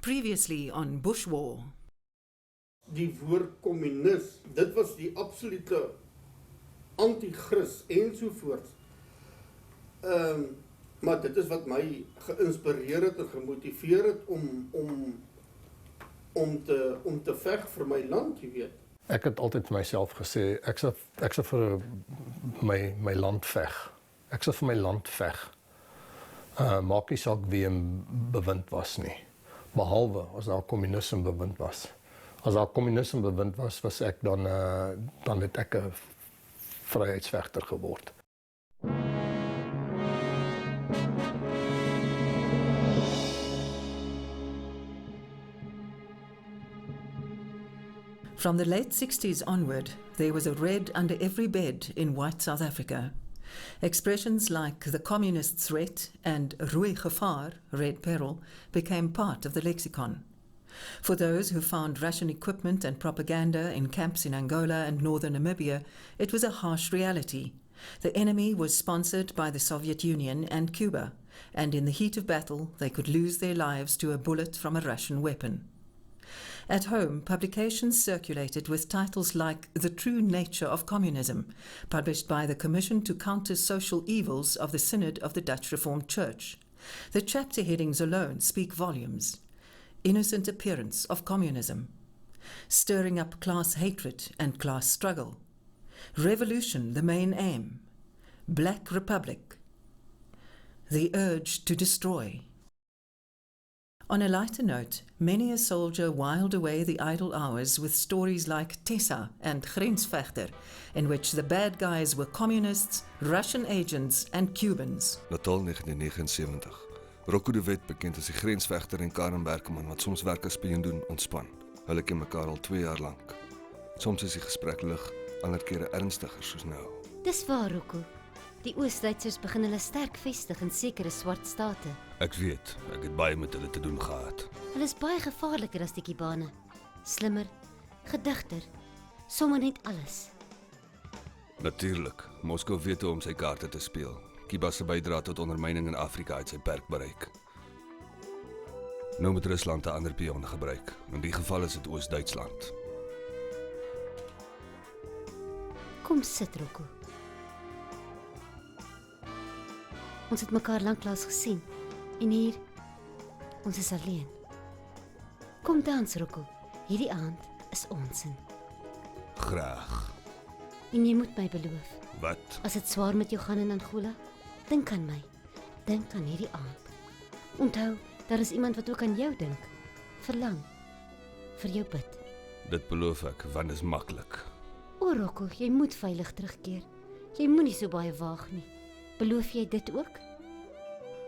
Previously on Bush War. Die woord communis, dit was die absolute anti-Christ ensovoorts. Maar dit is wat my geïnspireer het en gemotiveer het om te veg vir my land, jy weet. Ek het altyd vir myself gesê, ek sal vir my land veg. Ek sal vir my land veg. Maak nie saak wie in bewind was nie. Behalwe as daar kommunisme bewind was. As daar kommunisme bewind was ek dan het ek 'n vryheidsvegter geword. From the late 60s onward, there was a red under every bed in white South Africa. Expressions like the communist threat and rooi gevaar, red peril, became part of the lexicon. For those who found Russian equipment and propaganda in camps in Angola and northern Namibia, it was a harsh reality. The enemy was sponsored by the Soviet Union and Cuba, and in the heat of battle, they could lose their lives to a bullet from a Russian weapon. At home, publications circulated with titles like The True Nature of Communism, published by the Commission to Counter Social Evils of the Synod of the Dutch Reformed Church. The chapter headings alone speak volumes. Innocent Appearance of Communism, Stirring Up Class Hatred and Class Struggle, Revolution the Main Aim, Black Republic, The Urge to Destroy. On a lighter note, many a soldier whiled away the idle hours with stories like Tessa and Grensvechter, in which the bad guys were communists, Russian agents and Cubans. Natal 1979. Rocco de Wet, bekend as die grensvegter en Karen Berkeman, wat soms werk as spion doen, ontspan. Hulle ken mekaar al 2 jaar lank. Soms is die gesprek lig, ander kere ernstiger soos nou. Dis waar, Rocco. Die Oost-Duitsers begin hulle sterk vestig in sekere swart state. Ek weet, ek het baie met hulle te doen gehad. Hulle is baie gevaarliker as die Kubane. Slimmer, gedigter, sommer net alles. Natuurlik, Moskou weet hoe om sy kaarte te speel. Cuba se bydra tot ondermyning in Afrika het sy perk bereik. Nou moet Rusland 'n ander pion gebruik. In die geval is dit Oost-Duitsland. Kom sit, Rocco. Ons het mekaar lanklaas gesien. En hier, ons is alleen. Kom dans, Rocco. Hierdie aand is onsin. Graag. En jy moet my beloof. Wat? As dit swaar met jou gaan in Angola, dink aan my. Dink aan hierdie aand. Onthou, daar is iemand wat ook aan jou dink. Verlang. Vir jou bid. Dit beloof ek, want dit is maklik. O, Rocco, jy moet veilig terugkeer. Jy moenie so baie waag nie. Beloof jy dit ook?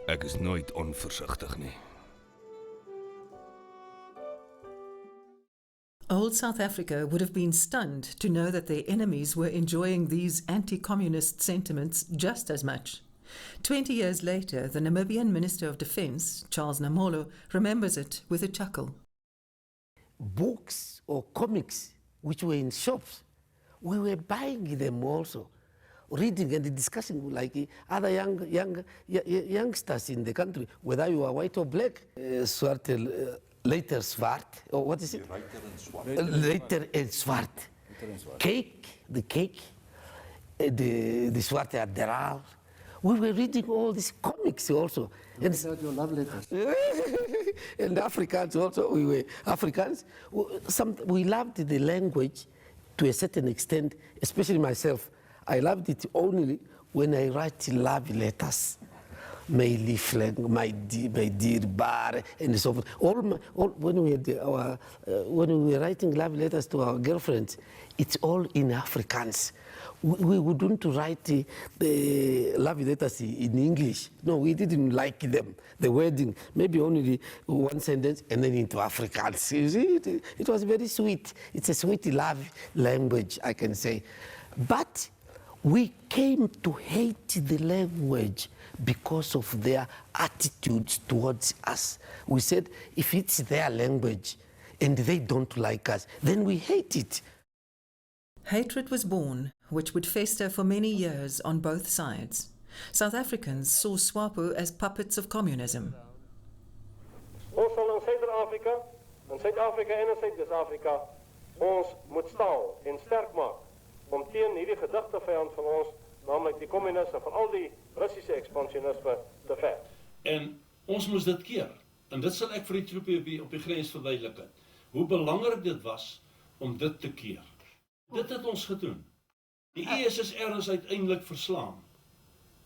Ek is nooit onversigtig nie. Old South Africa would have been stunned to know that their enemies were enjoying these anti-communist sentiments just as much. 20 years later, the Namibian Minister of Defence, Charles Namolo, remembers it with a chuckle. Books or comics which were in shops, we were buying them also, reading and discussing like other youngsters in the country, whether you are white or black, later zwart, or what is it? Later and zwart. Cake, the cake, the zwarte adderall. We were reading all these comics also. And your love letters. And Africans also, we were Africans. We loved the language to a certain extent, especially myself. I loved it only when I write love letters. My liefling, my dear bar, and so forth. When we were writing love letters to our girlfriends, it's all in Afrikaans. We wouldn't write the love letters in English. No, we didn't like them. The wording, maybe only one sentence and then into Afrikaans. You see, it was very sweet. It's a sweet love language, I can say. But we came to hate the language because of their attitudes towards us. We said, if it's their language and they don't like us, then we hate it. Hatred was born, which would fester for many years on both sides. South Africans saw SWAPO as puppets of communism. Ons sal in Suid-Afrika, in Suid-Afrika en in Suid-Afrika, ons moet staan en sterk maak om teen hierdie gedigte vyand van ons, naamlik die kommuniste, van al die Russiese ekspansionisme te veg. En ons moes dit keer. En dit sal ek vir die troepe op die grens verduidelik. Hoe belangrik dit was om dit te keer. Dit het ons gedoen. Die ESSR is uiteindelik verslaan.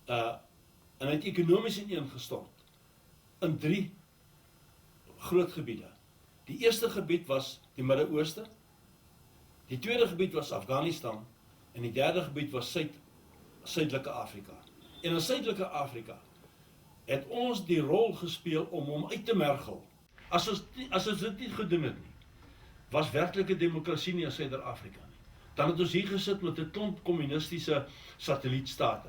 En hy het ekonomies ineengestort in 3 groot gebiede. Die eerste gebied was die Midde-Ooste, die tweede gebied was Afghanistan en die derde gebied was Suidelike Afrika. En in Suidelike Afrika het ons die rol gespeel om hom uit te mergel. As ons dit nie gedoen het nie, was werklike demokrasie nie in Suider-Afrika nie. Dan het ons hier gesit met 'n klomp kommunistiese satellietstate.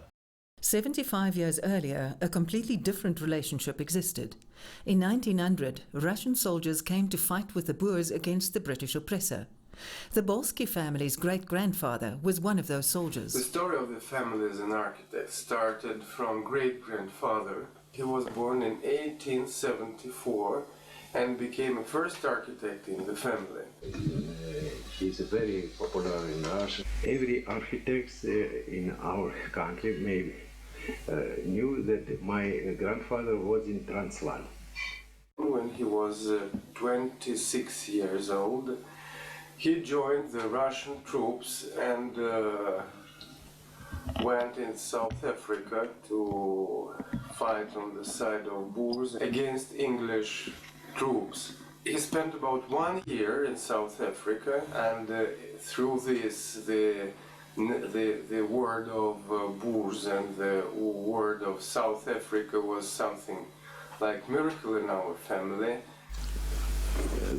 75 years earlier, a completely different relationship existed. In 1900, Russian soldiers came to fight with the Boers against the British oppressor. The Bolsky family's great-grandfather was one of those soldiers. The story of the family as an architect started from great-grandfather. He was born in 1874 and became a first architect in the family. He's very popular in Russia. Every architect in our country maybe knew that my grandfather was in Transvaal. When he was 26 years old, he joined the Russian troops and went in South Africa to fight on the side of Boers against English troops. He spent about 1 year in South Africa, and through this, the word of Boers and the word of South Africa was something like miracle in our family.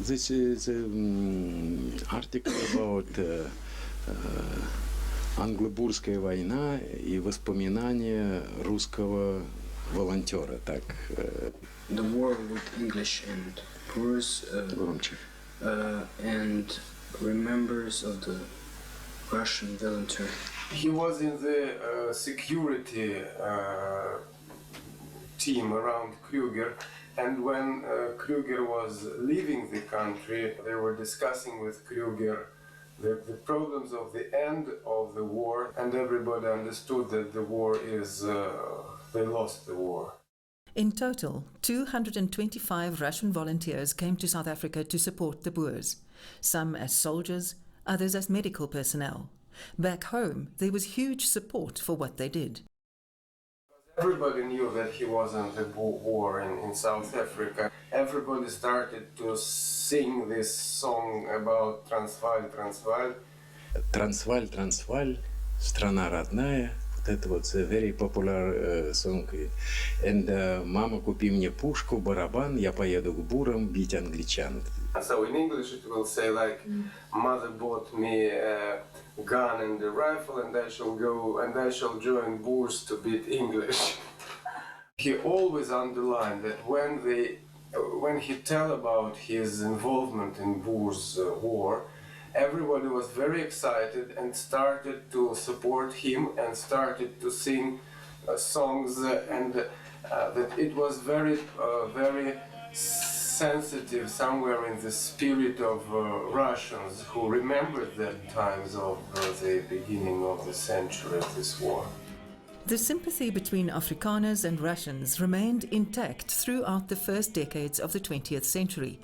This is an article about Англо-Бурская война и воспоминания русского волонтера. Так. The war with English and Boers and remembers of the Russian volunteer. He was in the security team around Kruger, and when Kruger was leaving the country, they were discussing with Kruger the problems of the end of the war, and everybody understood that the war is, they lost the war. In total, 225 Russian volunteers came to South Africa to support the Boers, some as soldiers, others as medical personnel. Back home, there was huge support for what they did. Everybody knew that he was in the war in South Africa. Everybody started to sing this song about Transvaal, Transvaal. Transvaal, Transvaal, страна родная. Это вот very popular song. And мама, купи мне пушку, барабан, я поеду к бурам бить англичан. So in English it will say like, mother bought me a gun and a rifle, and I shall go and I shall join Boers to beat English. He always underlined that when he tell about his involvement in Boers war, everybody was very excited and started to support him and started to sing songs, and that it was very sensitive somewhere in the spirit of Russians who remembered the times of the beginning of the century of this war. The sympathy between Afrikaners and Russians remained intact throughout the first decades of the 20th century.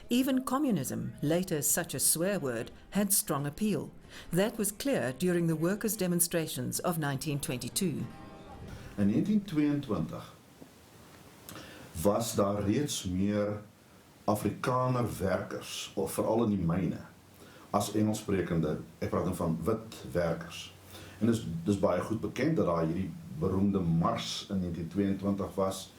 Even communism, later such a swear word, had strong appeal. That was clear during the workers' demonstrations of 1922. In 1922 was daar reeds meer Afrikaner werkers, of veral in die myne, as Engelssprekende, ek praat dan van wit werkers. En dis baie goed bekend dat daar hierdie beroemde mars in 1922 was,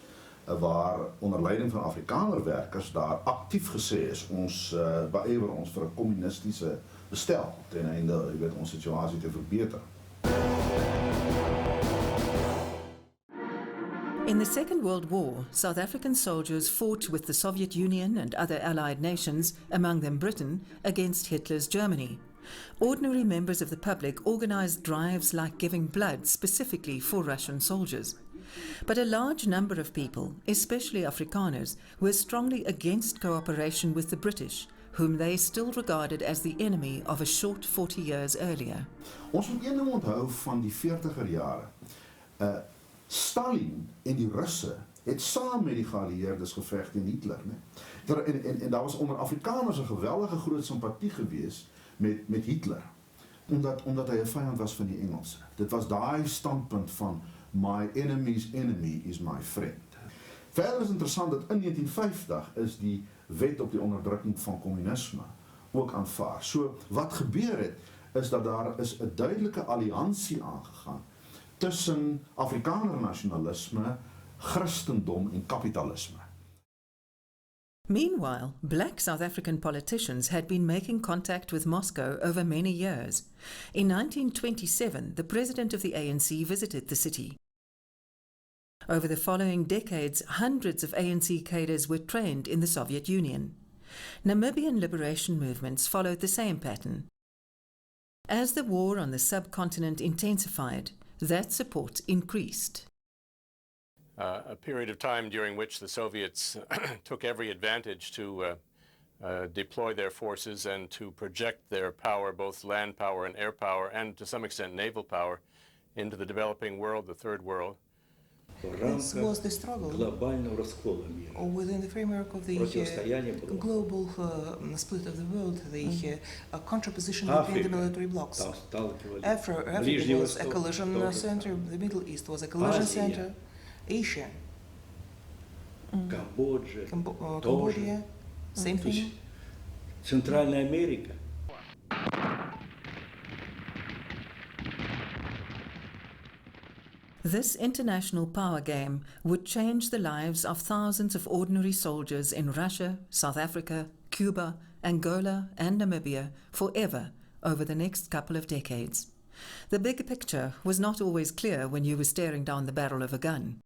waar onder leiding van Afrikaner werkers daar aktief gesê is, ons beëiwer ons vir 'n kommunistiese bestel, ten einde, jy weet, ons situasie te verbeter. In the Second World War, South African soldiers fought with the Soviet Union and other Allied nations, among them Britain, against Hitler's Germany. Ordinary members of the public organized drives like giving blood specifically for Russian soldiers. But a large number of people, especially Afrikaners, were strongly against cooperation with the British, whom they still regarded as the enemy of a short 40 years earlier. Ons moet een ding onthou van die 40er jare. Stalin en die Russe het saam met die geallieerdes geveg teen Hitler, né? En daar was onder Afrikaners 'n geweldige groot simpatie gewees met Hitler, omdat hy 'n vyand was van die Engelse. Dit was daai standpunt van my enemy's enemy is my friend. Verder is interessant dat in 1950 is die wet op die onderdrukking van kommunisme ook aanvaar. So wat gebeur het is dat daar is 'n duidelike alliansie aangegaan tussen Afrikaner nasionalisme, Christendom en kapitalisme. Meanwhile, black South African politicians had been making contact with Moscow over many years. In 1927, the president of the ANC visited the city. Over the following decades, hundreds of ANC cadres were trained in the Soviet Union. Namibian liberation movements followed the same pattern. As the war on the subcontinent intensified, that support increased. A period of time during which the Soviets took every advantage to deploy their forces and to project their power, both land power and air power, and to some extent naval power, into the developing world, the third world. This was the struggle within the framework of the global split of the world, the contraposition between the military blocs. Africa was a collision center, the Middle East was a collision center, Asia, Cambodia, same thing. Центральная Америка. This international power game would change the lives of thousands of ordinary soldiers in Russia, South Africa, Cuba, Angola, and Namibia forever over the next couple of decades. The bigger picture was not always clear when you were staring down the barrel of a gun.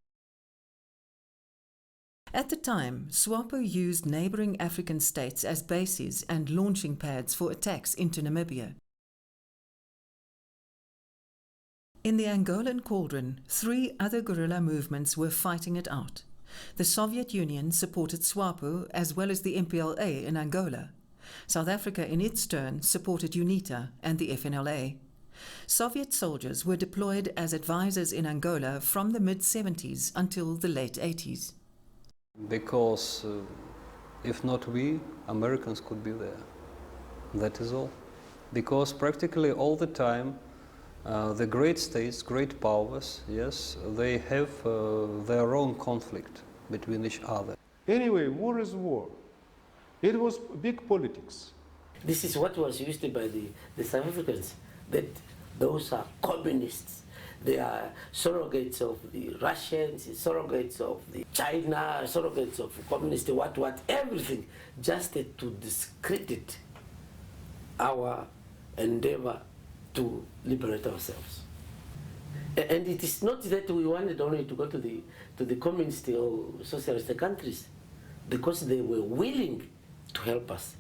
At the time, SWAPO used neighboring African states as bases and launching pads for attacks into Namibia. In the Angolan cauldron, 3 other guerrilla movements were fighting it out. The Soviet Union supported SWAPO as well as the MPLA in Angola. South Africa, in its turn, supported UNITA and the FNLA. Soviet soldiers were deployed as advisors in Angola from the mid-70s until the late 80s. Because if not we, Americans could be there. That is all. Because practically all the time, the great states, great powers, yes, they have their own conflict between each other. Anyway, war is war. It was big politics. This is what was used by the South Africans, that those are communists. They are surrogates of the Russians, surrogates of the China, surrogates of communists, what, everything, just to discredit our endeavor to liberate ourselves. And it is not that we wanted only to go to the communist or socialist countries, because they were willing to help us.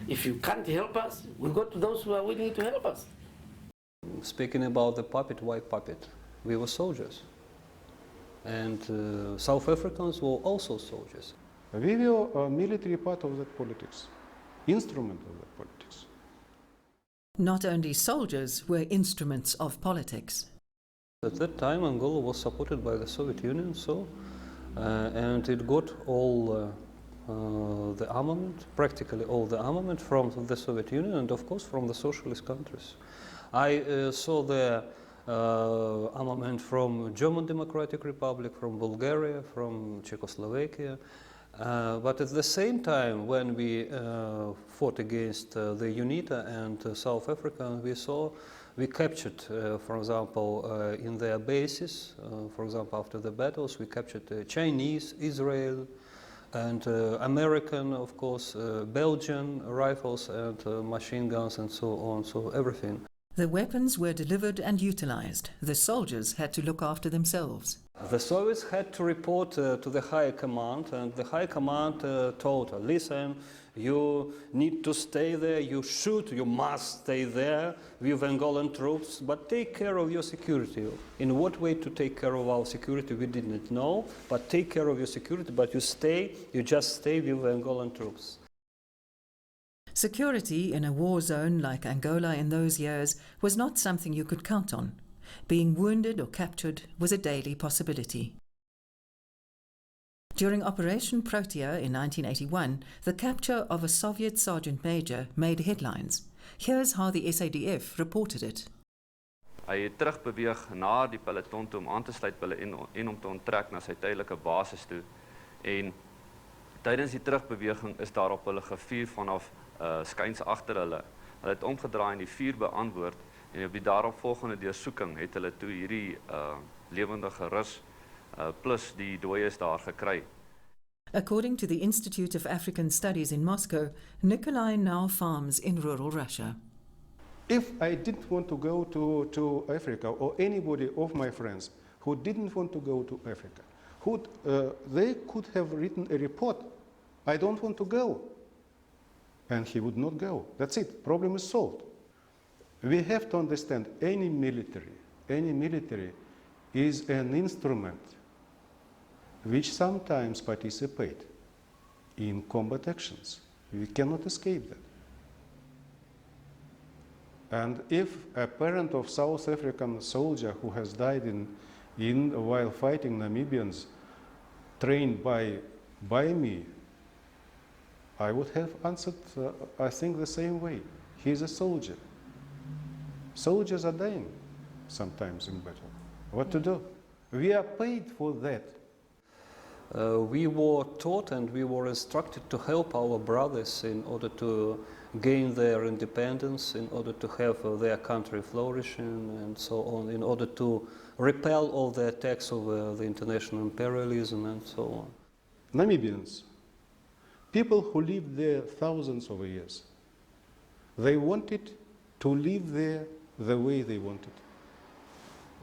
If you can't help us, we go to those who are willing to help us. Speaking about the puppet, why puppet? We were soldiers. And South Africans were also soldiers. We were a military part of that politics, instrument of that politics. Not only soldiers were instruments of politics. At that time, Angola was supported by the Soviet Union, and it got all the armament, practically all the armament from the Soviet Union and of course from the socialist countries. I saw the armament from German Democratic Republic, from Bulgaria, from Czechoslovakia. But at the same time, when we fought against the UNITA and South Africa, we captured, for example, in their bases, for example, after the battles, we captured Chinese, Israel, and American, of course, Belgian rifles and machine guns and so on, so everything. The weapons were delivered and utilized. The soldiers had to look after themselves. The Soviets had to report to the High Command, and the High Command told her, listen, you need to stay there, you must stay there with Angolan troops, but take care of your security. In what way to take care of our security, we didn't know, but take care of your security, but you just stay with Angolan troops. Security in a war zone like Angola in those years was not something you could count on. Being wounded or captured was a daily possibility. During Operation Protea in 1981, the capture of a Soviet sergeant major made headlines. Here's how the SADF reported it. Hy het terugbeweeg na die peloton toe om aan te sluit by hulle en om te onttrek na sy tydelike basis toe. En tydens die terugbeweging is daar op hulle gevuur vanaf skuins agter hulle. Hulle het omgedraai en die vuur beantwoord. En op die daaropvolgende deursoeking het hulle toe hierdie lewendige rus plus die dooies daar gekry. According to the Institute of African Studies in Moscow, Nikolai now farms in rural Russia. If I didn't want to go to Africa, or anybody of my friends who didn't want to go to Africa, they could have written a report, I don't want to go. And he would not go. That's it. Problem is solved. We have to understand any military is an instrument which sometimes participate in combat actions. We cannot escape that. And if a parent of South African soldier who has died while fighting Namibians trained by me, I would have answered, I think, the same way. He's a soldier. Soldiers are dying sometimes in battle. What to do? We are paid for that. We were taught and we were instructed to help our brothers in order to gain their independence, in order to have their country flourishing and so on, in order to repel all the attacks of the international imperialism and so on. Namibians, people who lived there thousands of years, they wanted to live there the way they wanted.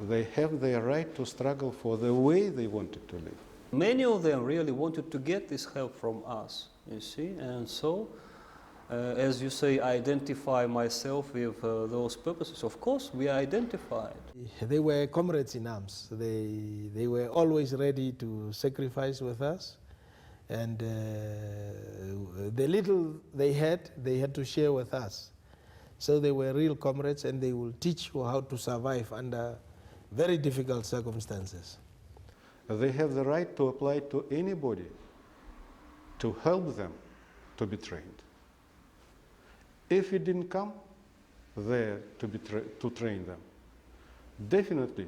They have their right to struggle for the way they wanted to live. Many of them really wanted to get this help from us, you see, and so, as you say, I identify myself with those purposes. Of course, we are identified. They were comrades in arms. They were always ready to sacrifice with us, and the little they had to share with us. So they were real comrades, and they will teach you how to survive under very difficult circumstances. They have the right to apply to anybody to help them to be trained. If we didn't come there to train them, definitely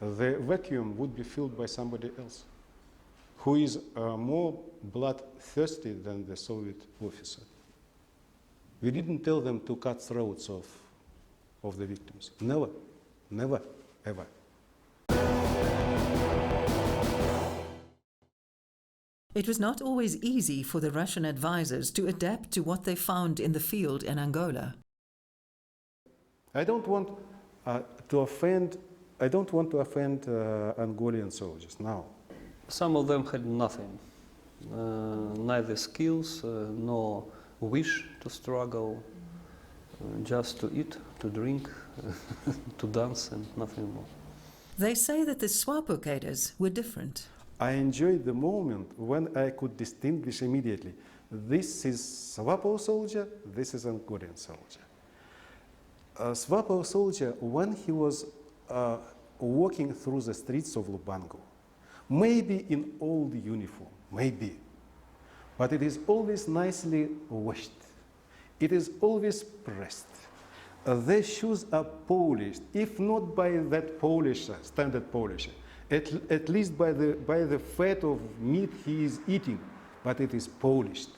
the vacuum would be filled by somebody else who is more bloodthirsty than the Soviet officer. We didn't tell them to cut throats of the victims. Never, never, ever. It was not always easy for the Russian advisors to adapt to what they found in the field in Angola. I don't want to offend Angolan soldiers now. Some of them had nothing, neither skills nor wish to struggle, just to eat, to drink, to dance, and nothing more. They say that the SWAPO cadres were different. I enjoyed the moment when I could distinguish immediately. This is SWAPO soldier, this is Angolan soldier. A SWAPO soldier, when he was walking through the streets of Lubango, maybe in old uniform, maybe, but it is always nicely washed. It is always pressed. Their shoes are polished, if not by that polisher, standard polisher, at least by the fat of meat he is eating, but it is polished.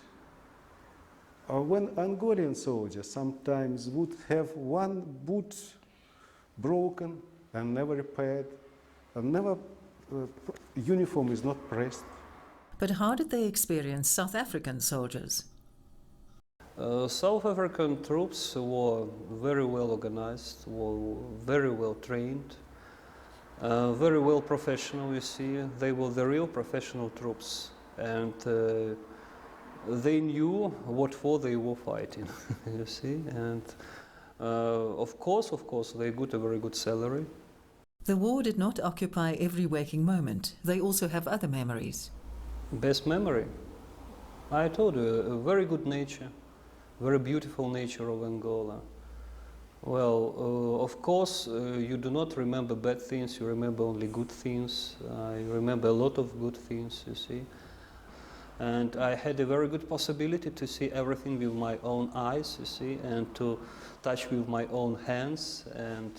When Angolan soldiers sometimes would have one boot broken and never repaired, and uniform is not pressed. But how did they experience South African soldiers? South African troops were very well organized, were very well trained. Very well professional, you see. They were the real professional troops, and they knew what for they were fighting, you see. And of course, they got a very good salary. The war did not occupy every waking moment. They also have other memories. Best memory? I told you, a very good nature, very beautiful nature of Angola. Well, of course, you do not remember bad things, you remember only good things. I remember a lot of good things, you see. And I had a very good possibility to see everything with my own eyes, you see, and to touch with my own hands, and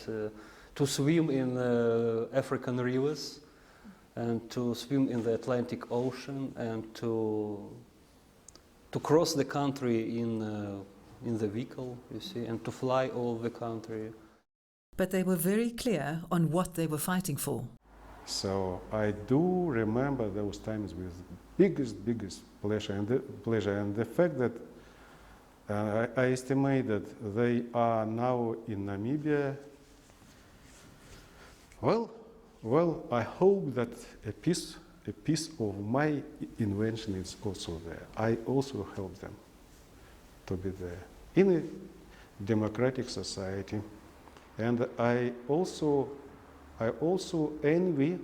to swim in African rivers, and to swim in the Atlantic Ocean, and to cross the country in the vehicle, you see, and to fly all the country. But they were very clear on what they were fighting for. So I do remember those times with biggest pleasure, and the fact that I estimate that they are now in Namibia. Well, I hope that a piece of my invention is also there. I also help them to be there in a democratic society, and I also envy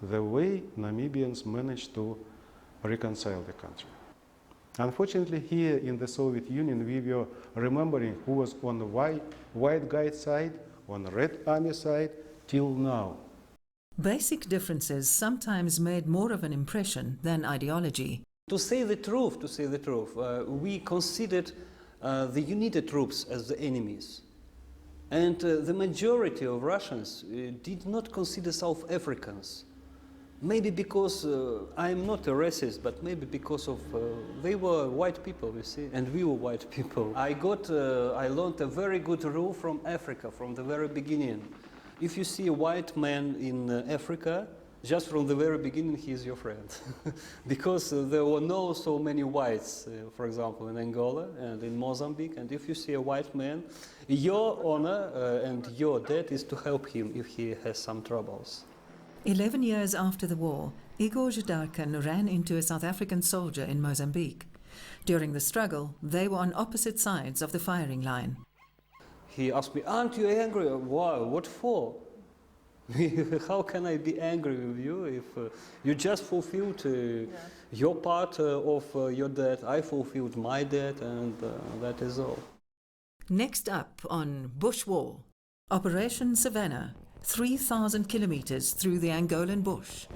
the way Namibians managed to reconcile the country. Unfortunately, here in the Soviet Union, we were remembering who was on the white guy side, on the Red Army side, till now. Basic differences sometimes made more of an impression than ideology. To say the truth, we considered the United troops as the enemies. And the majority of Russians did not consider South Africans. Maybe because I'm not a racist, but maybe because of they were white people, you see, and we were white people. I learned a very good rule from Africa from the very beginning. If you see a white man in Africa, just from the very beginning, he is your friend. Because there were not so many whites, for example, in Angola and in Mozambique. And if you see a white man, your honor and your debt is to help him if he has some troubles. 11 years after the war, Igor Zhdarkin ran into a South African soldier in Mozambique. During the struggle, they were on opposite sides of the firing line. He asked me, "Aren't you angry?" "Why? What for?" "How can I be angry with you if you just fulfilled your part of your debt? I fulfilled my debt, and that is all." Next up on Bush War, Operation Savannah, 3,000 kilometers through the Angolan bush.